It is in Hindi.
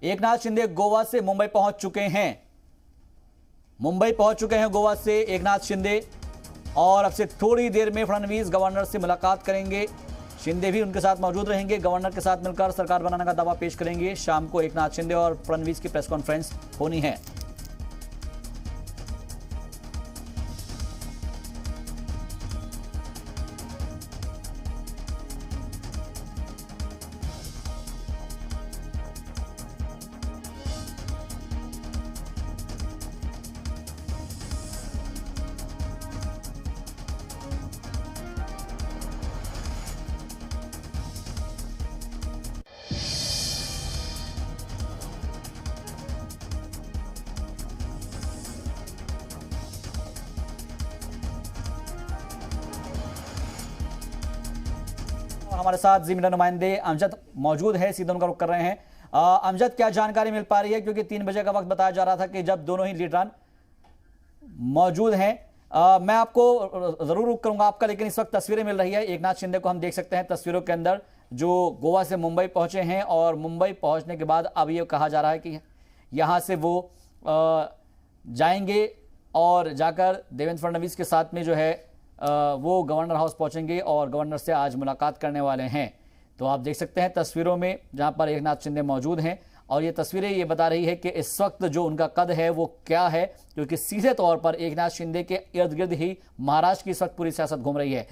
एकनाथ शिंदे गोवा से मुंबई पहुंच चुके हैं। मुंबई पहुंच चुके हैं गोवा से एकनाथ शिंदे और अब से थोड़ी देर में फडणवीस गवर्नर से मुलाकात करेंगे। शिंदे भी उनके साथ मौजूद रहेंगे। गवर्नर के साथ मिलकर सरकार बनाने का दावा पेश करेंगे। शाम को एकनाथ शिंदे और फडणवीस की प्रेस कॉन्फ्रेंस होनी है। हमारे साथ जी मीडिया नुमाइंदे अमजद मौजूद है, सीधे उनका रुख कर रहे हैं। अमजद, क्या जानकारी मिल पा रही है, क्योंकि 3 बजे का वक्त बताया जा रहा था कि जब दोनों ही लीडरान मौजूद हैं। मैं आपको जरूर रुख करूंगा आपका, लेकिन इस वक्त तस्वीरें मिल रही है। एकनाथ शिंदे को हम देख सकते हैं तस्वीरों के अंदर, जो गोवा से मुंबई पहुंचे हैं और मुंबई पहुंचने के बाद अब ये कहा जा रहा है कि यहां से वो जाएंगे और जाकर देवेंद्र फडणवीस के साथ में जो है वो गवर्नर हाउस पहुंचेंगे और गवर्नर से आज मुलाकात करने वाले हैं। तो आप देख सकते हैं तस्वीरों में जहां पर एकनाथ शिंदे मौजूद हैं और ये तस्वीरें ये बता रही है कि इस वक्त जो उनका कद है वो क्या है, क्योंकि सीधे तौर पर एकनाथ शिंदे के इर्द गिर्द ही महाराष्ट्र की इस वक्त पूरी सियासत घूम रही है।